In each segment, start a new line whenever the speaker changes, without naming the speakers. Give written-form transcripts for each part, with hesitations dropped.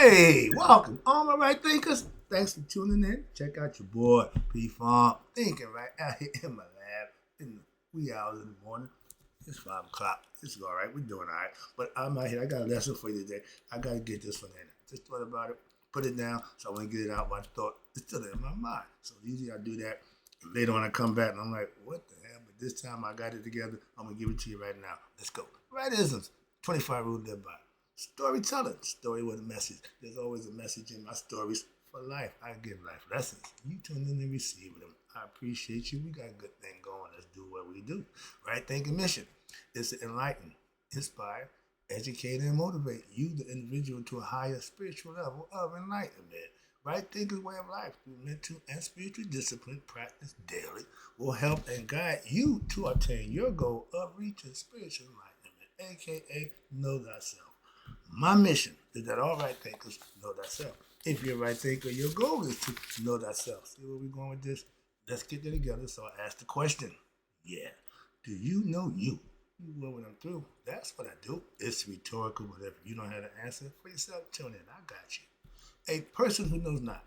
Hey, welcome, all my right thinkers. Thanks for tuning in. Check out your boy P Farm thinking right out here in my lab in the wee hours in the morning. It's 5 o'clock. It's all right. We're doing all right. But I'm out here. I got a lesson for you today. I got to get this one in. Just thought about it, put it down, so I want to get it out. My thought it's still in my mind. So usually I do that. And later on I come back and I'm like, what the hell? But this time I got it together. I'm gonna give it to you right now. Let's go. Rightisms. 25 rules live by. Storytelling, story with a message. There's always a message in my stories for life. I give life lessons. You tune in and receive them. I appreciate you. We got a good thing going. Let's do what we do. Right thinking mission is to enlighten, inspire, educate, and motivate you, the individual, to a higher spiritual level of enlightenment. Right thinking way of life through mental and spiritual discipline practice daily will help and guide you to attain your goal of reaching spiritual enlightenment, aka know thyself. My mission is that all right thinkers know thyself. If you're a right thinker, your goal is to know thyself. See where we're going with this? Let's get that together. So I ask the question. Yeah. Do you know you? You know what I'm through. That's what I do. It's rhetorical, but if you don't have the answer for yourself, tune in. I got you. A person who knows not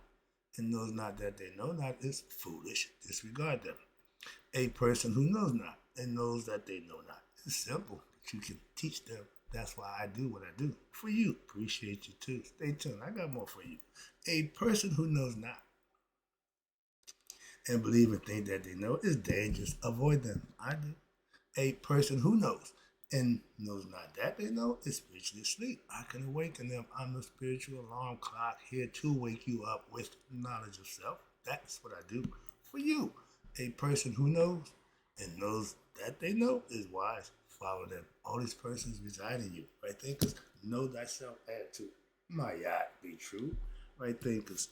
and knows not that they know not is foolish. Disregard them. A person who knows not and knows that they know not is simple, but you can teach them. That's why I do what I do. For you. Appreciate you too. Stay tuned. I got more for you. A person who knows not and believe and think that they know is dangerous. Avoid them. I do. A person who knows and knows not that they know is spiritually asleep. I can awaken them. I'm the spiritual alarm clock here to wake you up with knowledge of self. That's what I do for you. A person who knows and knows that they know is wise. Follow them. All these persons reside in you. Right thinkers, know thyself attitude. Might not be true. Right thinkers.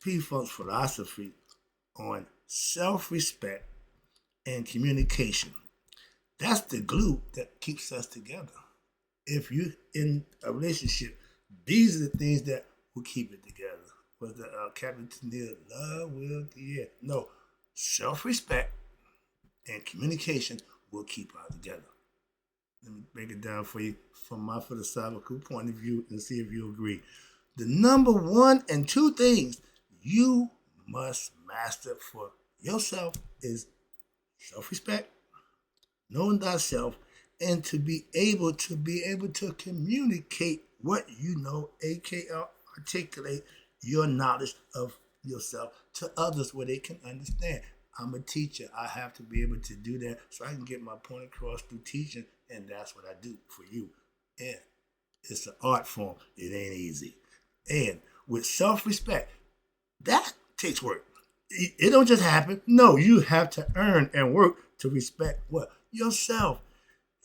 P Funk's philosophy on self-respect and communication. That's the glue that keeps us together. If you're in a relationship, these are the things that will keep it together. Was the Captain Tennille, love will, yeah. No, self-respect and communication will keep us together. Let me break it down for you from my philosophical point of view and see if you agree. The number one and two things you must master for yourself is self-respect, knowing thyself, and to be able to communicate what you know, aka articulate your knowledge of yourself to others where they can understand. I'm a teacher. I have to be able to do that so I can get my point across through teaching, and that's what I do for you. And it's an art form. It ain't easy. And with self-respect, that takes work. It don't just happen. No, you have to earn and work to respect what? Yourself,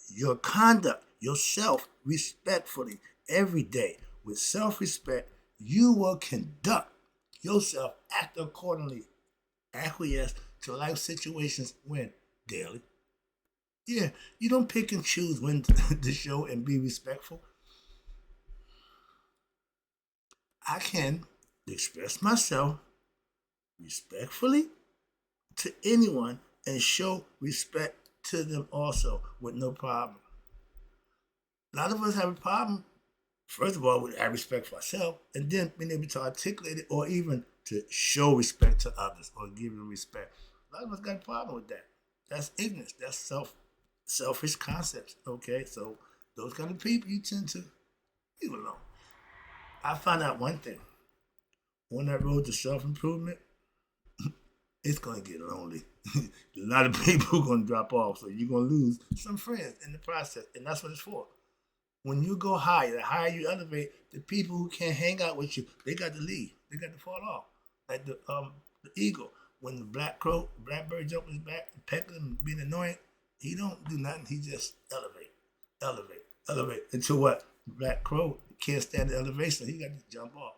your conduct, yourself respectfully every day. With self-respect, you will conduct yourself, act accordingly, acquiesce to life situations when daily. Yeah, you don't pick and choose when to show and be respectful. I can express myself respectfully to anyone and show respect to them also with no problem. A lot of us have a problem, first of all, with our respect for ourselves and then being able to articulate it or even to show respect to others or give them respect. A lot of us got a problem with that. That's ignorance. That's selfish concepts. Okay, so those kind of people you tend to leave alone. I found out one thing. On that road to self improvement, it's gonna get lonely. A lot of people are gonna drop off, so you're gonna lose some friends in the process, and that's what it's for. When you go higher, the higher you elevate, the people who can't hang out with you, they got to leave. They got to fall off. Like the eagle, when the blackbird jump on his back, pecking him, being annoying, he don't do nothing. He just elevate until what? The black crow can't stand the elevation. He got to jump off.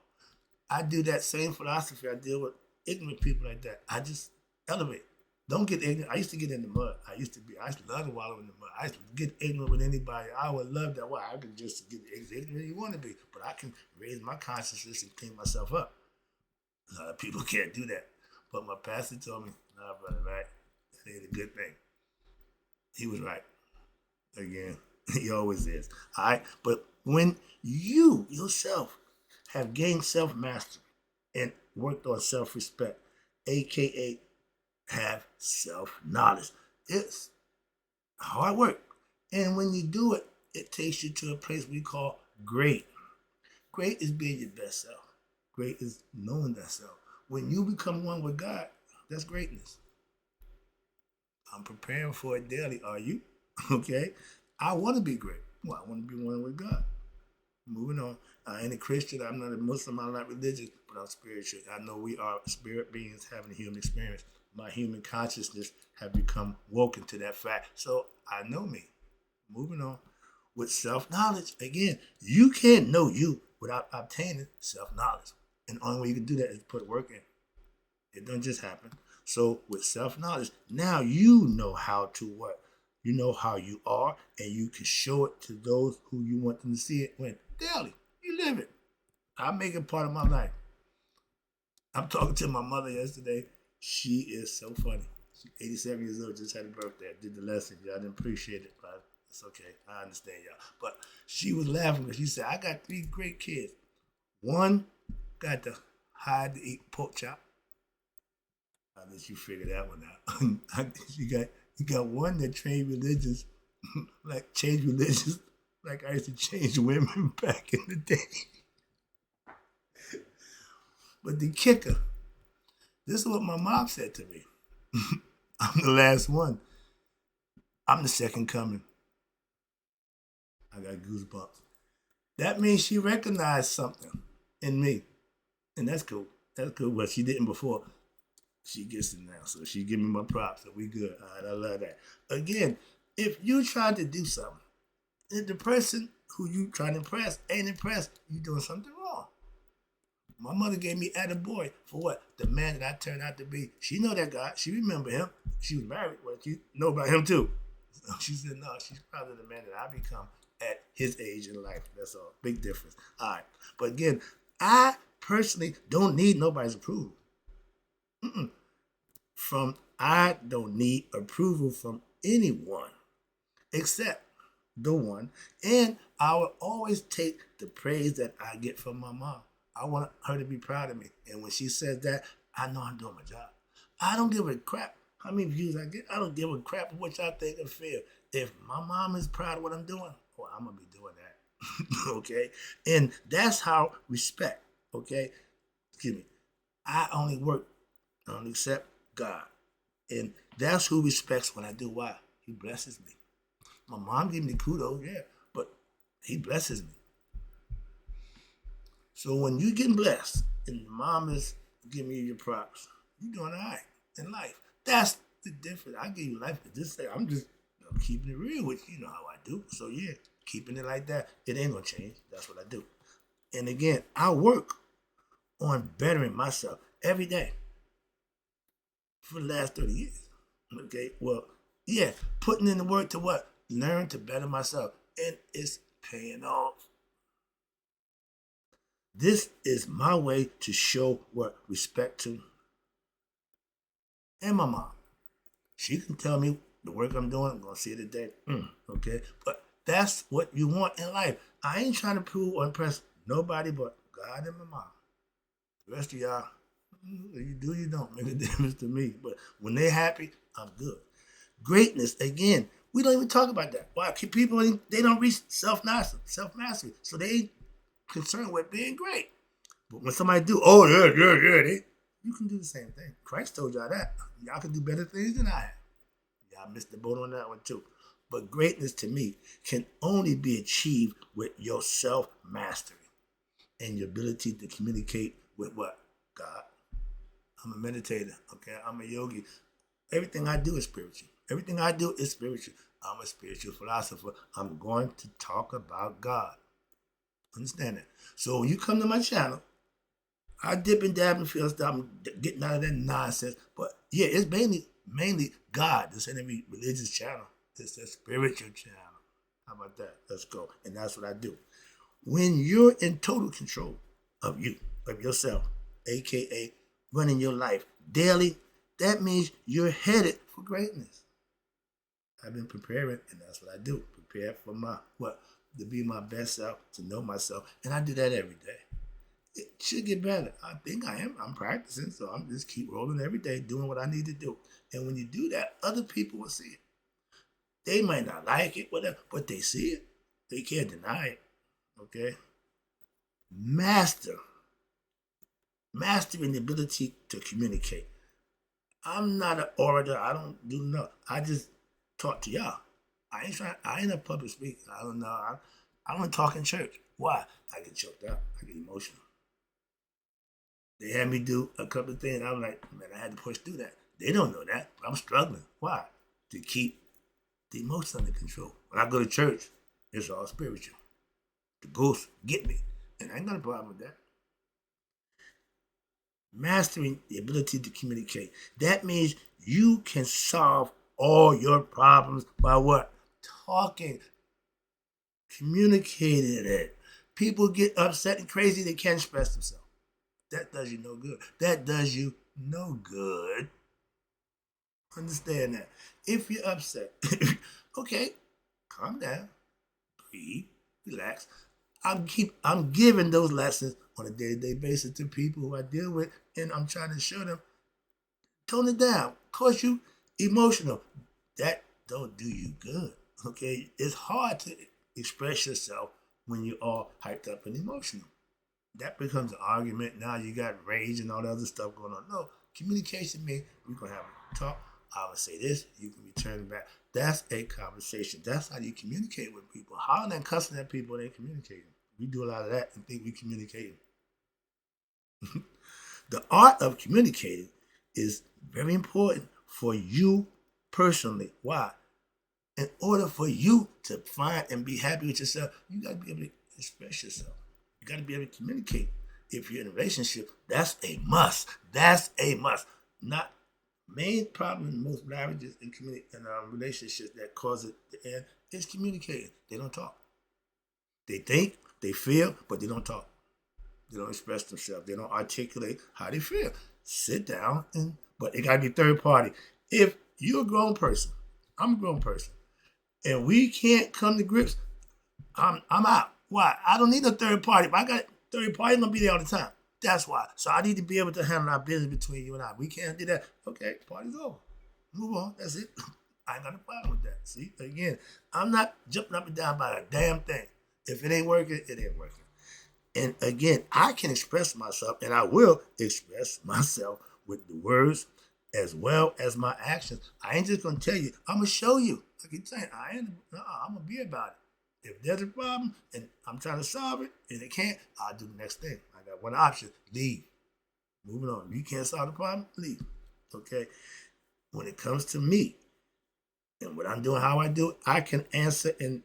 I do that same philosophy. I deal with ignorant people like that. I just elevate. Don't get ignorant. I used to get in the mud. I used to love to wallow in the mud. I used to get ignorant with anybody. I would love that. Why? I could just get ignorant you want to be. But I can raise my consciousness and clean myself up. A lot of people can't do that. But my pastor told me, nah, brother, right? That ain't a good thing. He was right. Again, he always is. All right? But when you yourself have gained self-mastery and worked on self-respect, aka have self-knowledge. It's hard work. And when you do it, it takes you to a place we call great. Great is being your best self. Great is knowing that self. When you become one with God, that's greatness. I'm preparing for it daily. Are you? Okay. I want to be great. Well, I want to be one with God. Moving on. I ain't a Christian. I'm not a Muslim. I'm not religious, but I'm spiritual. I know we are spirit beings having a human experience. My human consciousness have become woken to that fact. So I know me. Moving on. With self-knowledge, again, you can't know you without obtaining self-knowledge. And the only way you can do that is put work in. It doesn't just happen. So with self-knowledge, now you know how to what? You know how you are, and you can show it to those who you want them to see it when daily. You live it. I make it part of my life. I'm talking to my mother yesterday. She is so funny. She's 87 years old, just had a birthday. I did the lesson. Y'all didn't appreciate it, but it's okay. I understand y'all. But she was laughing because she said, I got 3 great kids. One got to hide to eat pork chop. I let you figure that one out. you got one that trained religions, like change religions, like I used to change women back in the day. But the kicker, this is what my mom said to me. I'm the last one. I'm the second coming. I got goosebumps. That means she recognized something in me. And that's cool. That's cool. But she didn't before. She gets it now. So she give me my props. So we good. All right, I love that. Again, if you try to do something, if the person who you trying to impress ain't impressed, you doing something wrong. My mother gave me attaboy for what? The man that I turned out to be. She know that guy. She remember him. She was married. Well, she know about him too. She said, no, she's probably the man that I become at his age in life. That's all. Big difference. All right. But again, I personally don't need nobody's approval. I don't need approval from anyone except the one. And I will always take the praise that I get from my mom. I want her to be proud of me. And when she says that, I know I'm doing my job. I don't give a crap how many views I get. I don't give a crap what y'all think or feel. If my mom is proud of what I'm doing, well, I'm going to be doing that. Okay? And that's how respect, okay? Excuse me. I only accept God. And that's who respects when I do why. He blesses me. My mom gave me kudos, yeah, but he blesses me. So when you get blessed and mom is giving you your props, you're doing all right in life. That's the difference. I give you life. I'm just keeping it real with you. You know how I do. So yeah, keeping it like that, it ain't gonna change. That's what I do. And again, I work on bettering myself every day for the last 30 years. Okay, well, yeah, putting in the work to what? Learn to better myself. And it's paying off. This is my way to show what respect to and my mom. She can tell me the work I'm doing, I'm going to see it today. Okay, but that's what you want in life. I ain't trying to prove or impress nobody but God and my mom. The rest of y'all, you do, you don't make a difference to me. But when they're happy, I'm good. Greatness, again, we don't even talk about that. Why? People, they don't reach self-mastery. So they ain't concerned with being great. But when somebody do, you can do the same thing. Christ told y'all that. Y'all can do better things than I have. Y'all missed the boat on that one too. But greatness to me can only be achieved with your self-mastery and your ability to communicate with what? God. I'm a meditator, okay? I'm a yogi. Everything I do is spiritual. Everything I do is spiritual. I'm a spiritual philosopher. I'm going to talk about God. Understand that? So when you come to my channel, I dip and dab and feel stuff. I'm getting out of that nonsense. But yeah, it's mainly God. This ain't every religious channel. It's a spiritual channel. How about that? Let's go. And that's what I do. When you're in total control of you, of yourself, aka running your life daily, that means you're headed for greatness. I've been preparing, and that's what I do. Prepare for to be my best self, to know myself. And I do that every day. Should get better. I think I am. I'm practicing, so I'm just keep rolling every day, doing what I need to do. And when you do that, other people will see it. They might not like it, whatever, but they see it. They can't deny it. Okay? Master. Mastering the ability to communicate. I'm not an orator. I don't do nothing. I just talk to y'all. I ain't a public speaker. I don't know. I don't talk in church. Why? I get choked up. I get emotional. They had me do a couple of things. I was like, man, I had to push through that. They don't know that, but I'm struggling. Why? To keep the emotions under control. When I go to church, it's all spiritual. The ghosts get me. And I ain't got a problem with that. Mastering the ability to communicate. That means you can solve all your problems by what? Talking. Communicating it. People get upset and crazy, they can't express themselves. That does you no good. That does you no good. Understand that. If you're upset, okay, calm down, breathe, relax. I'm giving those lessons on a day-to-day basis to people who I deal with, and I'm trying to show them, tone it down. Cause you emotional. That don't do you good. Okay? It's hard to express yourself when you're all hyped up and emotional. That becomes an argument. Now you got rage and all the other stuff going on. No, communication means we're going to have a talk. I will say this, you can return back. That's a conversation. That's how you communicate with people. Hollering and cussing at people, they communicating. We do a lot of that and think we communicating. The art of communicating is very important for you personally. Why? In order for you to find and be happy with yourself, you got to be able to express yourself. You got to be able to communicate. If you're in a relationship, that's a must. That's a must. Not main problem in most marriages and relationships that cause it to end is communicating. They don't talk. They think, they feel, but they don't talk. They don't express themselves. They don't articulate how they feel. Sit down, but it got to be third party. If you're a grown person, I'm a grown person, and we can't come to grips, I'm out. Why? I don't need a third party. If I got third party, I'm going to be there all the time. That's why. So I need to be able to handle our business between you and I. We can't do that. Okay, party's over. Move on. That's it. I ain't got a problem with that. See, again, I'm not jumping up and down about a damn thing. If it ain't working, it ain't working. And again, I can express myself, and I will express myself with the words as well as my actions. I ain't just going to tell you. I'm going to show you. I keep saying, I'm going to be about it. If there's a problem and I'm trying to solve it and it can't, I'll do the next thing. I got one option, leave. Moving on. If you can't solve the problem, leave. Okay? When it comes to me and what I'm doing, how I do it, I can answer and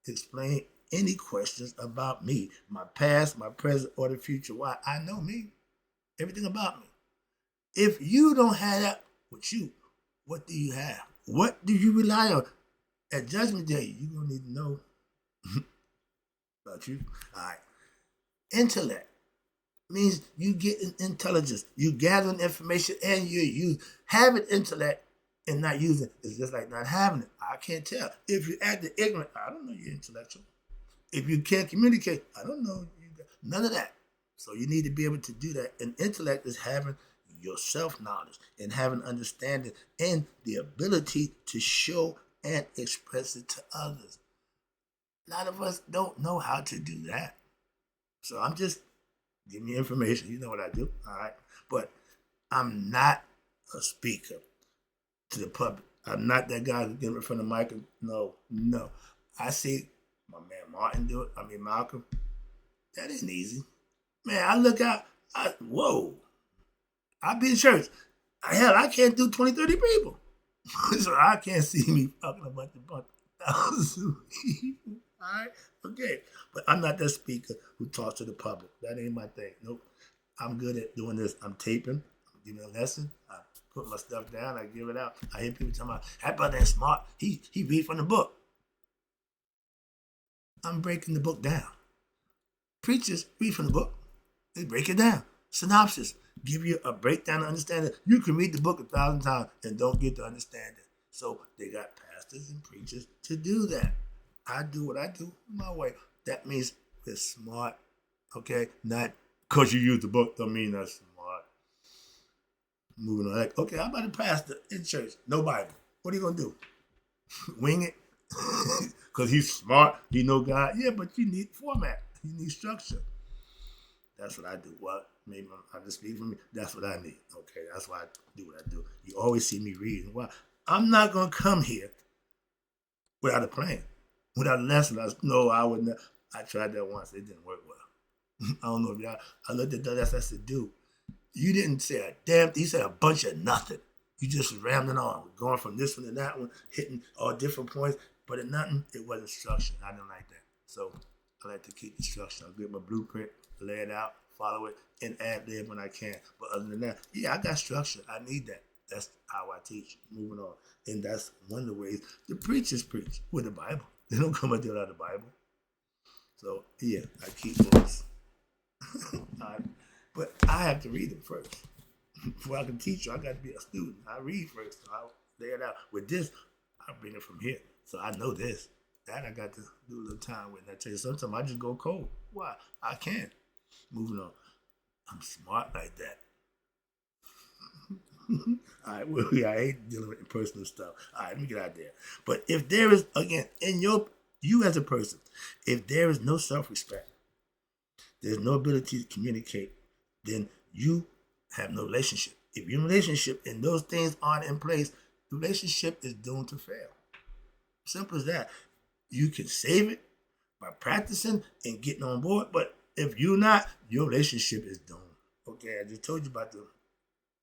explain any questions about me, my past, my present, or the future. Why? I know me. Everything about me. If you don't have that with you, what do you have? What do you rely on? At Judgment Day, you're going to need to know about you. All right. Intellect means you get intelligence. You gathering information and you use. Having intellect and not using it is just like not having it. I can't tell. If you act ignorant, I don't know you're intellectual. If you can't communicate, I don't know. None of that. So you need to be able to do that. And intellect is having your self-knowledge and having understanding and the ability to show and express it to others. A lot of us don't know how to do that. So I'm just giving you information. You know what I do, all right? But I'm not a speaker to the public. I'm not that guy who gets in front of the mic. No. I see my man Malcolm. That ain't easy. Man, I look out, whoa. I be in church. Hell, I can't do 20, 30 people. So I can't see me talking about the bunch of thousands of people. All right? Okay. But I'm not that speaker who talks to the public. That ain't my thing. Nope. I'm good at doing this. I'm taping. I'm giving a lesson. I put my stuff down. I give it out. I hear people talking about, that brother ain't smart. He read from the book. I'm breaking the book down. Preachers read from the book. They break it down. Synopsis. Give you a breakdown of understanding. You can read the book 1,000 times and don't get the understanding. So they got pastors and preachers to do that. I do what I do my way. That means we're smart, okay? Not Because you use the book don't mean that's smart. Moving on. Like, okay, I'm about to pastor in church. No Bible. What are you going to do? Wing it? Because he's smart. He know God. Yeah, but you need format. You need structure. That's what I do. What? Maybe I'm just speaking for me. That's what I need. Okay, that's why I do what I do. You always see me reading. Why? I'm not going to come here without a plan, without a lesson. No, I would not. I tried that once. It didn't work well. I don't know if y'all, I looked at that. That's the dude. You didn't say a damn thing. You said a bunch of nothing. You just rambling on, going from this one to that one, hitting all different points. But in nothing, it wasn't structured. I didn't like that. So I like to keep the structure. I'll get my blueprint, lay it out, follow it, and add lib when I can. But other than that, yeah, I got structure. I need that. That's how I teach. Moving on. And that's one of the ways the preachers preach with the Bible. They don't come out there without the Bible. So, yeah, I keep those. But I have to read them first. Before I can teach you, I got to be a student. I read first. So I'll lay it out. With this, I bring it from here. So I know this. That I got to do a little time with. And I tell you, sometimes I just go cold. Why? I can. Moving on. I'm smart like that. All right, well, yeah, I hate dealing with personal stuff. All right, let me get out there. But if there is, again, in you as a person, if there is no self-respect, there's no ability to communicate, then you have no relationship. If you're in a relationship and those things aren't in place, the relationship is doomed to fail. Simple as that. You can save it by practicing and getting on board, but if you're not, your relationship is doomed. Okay, I just told you about the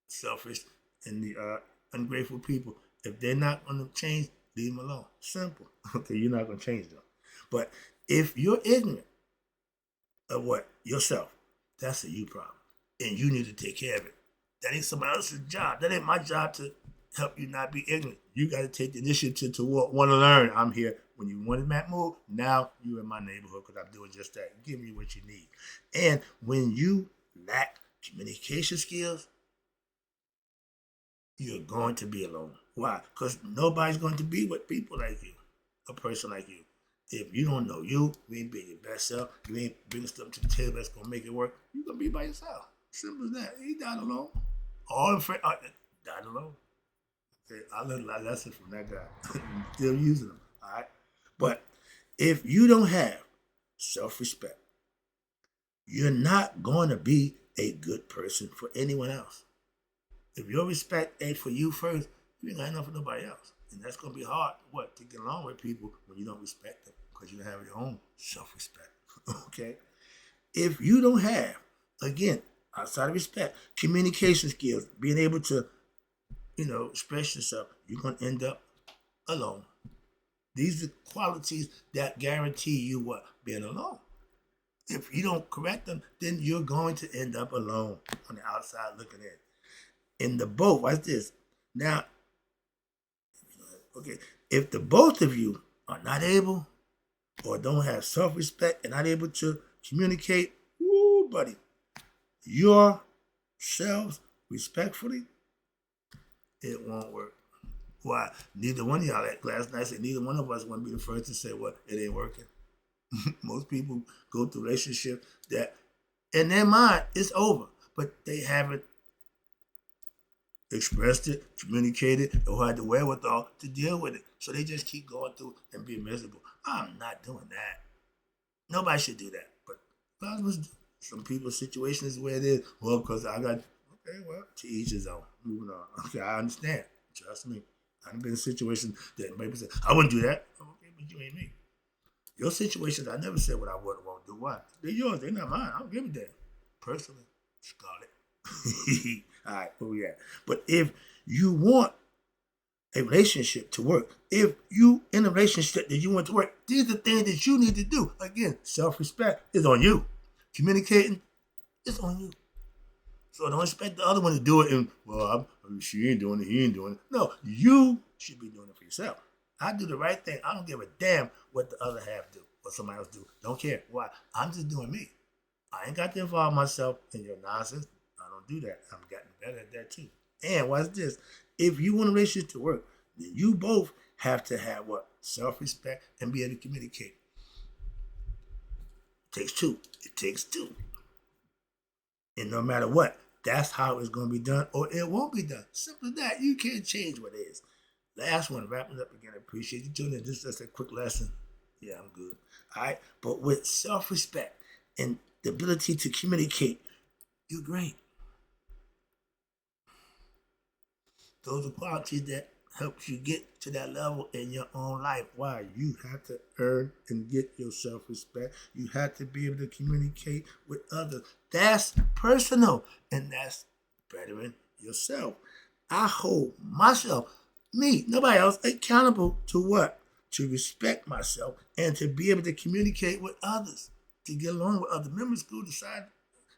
selfish and the ungrateful people. If they're not going to change, leave them alone. Simple. Okay, you're not going to change them. But if you're ignorant of what? Yourself, that's a you problem. And you need to take care of it. That ain't somebody else's job. That ain't my job to help you not be ignorant. You got to take the initiative to want to learn. I'm here. When you wanted that move, now you're in my neighborhood because I'm doing just that. Give me what you need. And when you lack communication skills, you're going to be alone. Why? Because nobody's going to be with people like you, a person like you. If you don't know you ain't being your best self, you ain't bringing stuff to the table that's going to make it work, you're going to be by yourself. Simple as that. He died alone. All in friend died alone. Okay, I learned a lesson from that guy. Still using them. All right. But if you don't have self-respect, you're not going to be a good person for anyone else. If your respect ain't for you first, you ain't got enough for nobody else. And that's going to be hard, to get along with people when you don't respect them because you don't have your own self-respect. Okay? If you don't have, again, outside of respect, communication skills, being able to, express yourself, you're going to end up alone. These are qualities that guarantee you what? Being alone. If you don't correct them, then you're going to end up alone on the outside looking in. In the both, watch this. Now, okay, if the both of you are not able or don't have self-respect and not able to communicate, woo, buddy, yourselves respectfully, it won't work. Why? Neither one of y'all, like last night, said neither one of us want to be the first to say, it ain't working. Most people go through relationships that in their mind it's over, but they haven't expressed it, communicated, or had the wherewithal to deal with it. So they just keep going through and being miserable. I'm not doing that. Nobody should do that. But some people's situation is where it is. Well, because I got, to each his own. Moving on. Okay, I understand. Trust me. I've been in situations that people say, I wouldn't do that. Okay, but you ain't me. Your situations, I never said what I would or won't do. Why? They're yours. They're not mine. I don't give a damn. Personally, Scarlett. All right, where we at? But if you want a relationship to work, if you in a relationship that you want to work, these are the things that you need to do. Again, self-respect is on you. Communicating is on you. So don't expect the other one to do it and, she ain't doing it, he ain't doing it. No, you should be doing it for yourself. I do the right thing. I don't give a damn what the other half do, what somebody else do. Don't care. Why? I'm just doing me. I ain't got to involve myself in your nonsense. I don't do that. I'm getting better at that too. And watch this. If you want a relationship to work, then you both have to have what? Self-respect and be able to communicate. It takes two. And no matter what, that's how it's going to be done, or it won't be done. Simple as that. You can't change what it is. Last one, wrapping up again. I appreciate you doing it. This is just a quick lesson. Yeah, I'm good. All right. But with self respect and the ability to communicate, you're great. Those are qualities that helps you get to that level in your own life. Why? You have to earn and get your self-respect. You have to be able to communicate with others. That's personal, and that's bettering yourself. I hold myself, me, nobody else, accountable to what? To respect myself and to be able to communicate with others, to get along with others. Remember school decided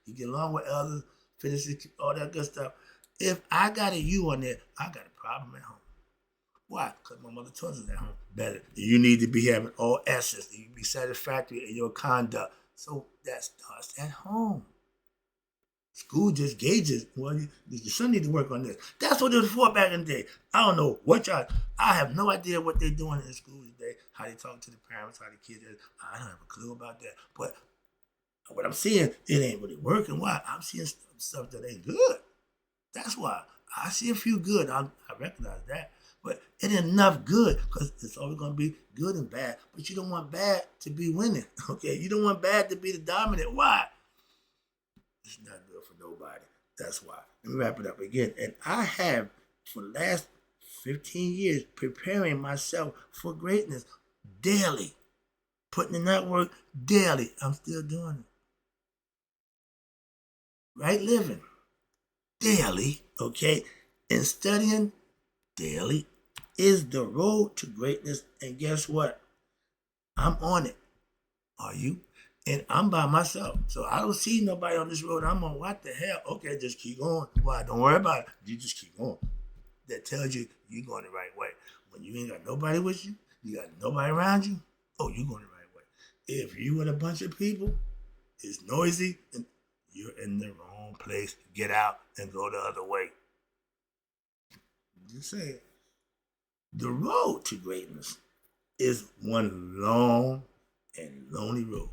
you get along with others, finish all that good stuff. If I got a you on there, I got a problem at home. Why? Because my mother taught us at home better. You need to be having all S's. You be satisfactory in your conduct. So that starts at home. School just gauges. Well, your son need to work on this. That's what it was for back in the day. I don't know what y'all. I have no idea what they're doing in school today. How they talk to the parents, how the kids. I don't have a clue about that. But what I'm seeing, it ain't really working. Why? I'm seeing stuff that ain't good. That's why I see a few good. I recognize that, but it ain't enough good because it's always going to be good and bad. But you don't want bad to be winning. Okay, you don't want bad to be the dominant. Why? It's not good for nobody. That's why. Let me wrap it up again. And I have for the last 15 years preparing myself for greatness daily, putting in that work daily. I'm still doing it. Right living daily, okay, and studying daily is the road to greatness. And guess what? I'm on it. Are you? And I'm by myself. So I don't see nobody on this road. I'm on what the hell? Okay, just keep going. Why? Don't worry about it. You just keep going. That tells you you're going the right way. When you ain't got nobody with you, you got nobody around you, oh, you're going the right way. If you with a bunch of people, it's noisy, and you're in the wrong place. Get out and go the other way. Just saying. The road to greatness is one long and lonely road.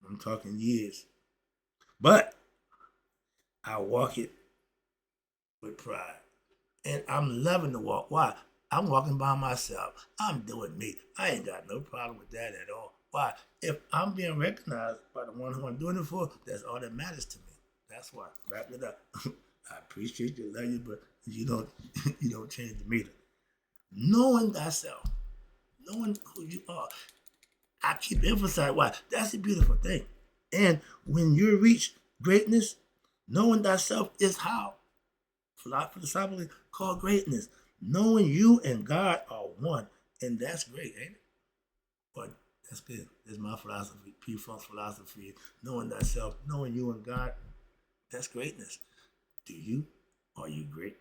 I'm talking years. But I walk it with pride. And I'm loving the walk. Why? I'm walking by myself. I'm doing me. I ain't got no problem with that at all. Why? If I'm being recognized by the one who I'm doing it for, that's all that matters to me. That's why. Wrap it up. I appreciate you, love you, but you don't you don't change the meter. Knowing thyself, knowing who you are. I keep emphasizing why. That's a beautiful thing. And when you reach greatness, knowing thyself is how philosophically called greatness. Knowing you and God are one. And that's great, ain't it? But that's good. That's my philosophy. P-Funk's philosophy. Knowing thyself, knowing you and God, that's greatness. Do you? Are you great?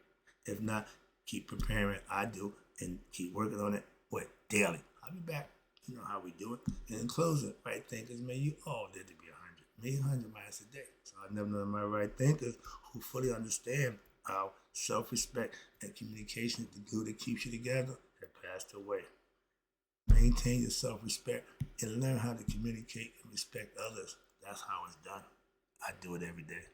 If not, keep preparing. I do. And keep working on it. What? Daily. I'll be back. You know how we do it. And in closing, right thinkers, may you all live to be 100. Maybe 100 miles a day. So I never know my right thinkers who fully understand how self-respect and communication is the glue that keeps you together have passed away. Maintain your self-respect and learn how to communicate and respect others. That's how it's done. I do it every day.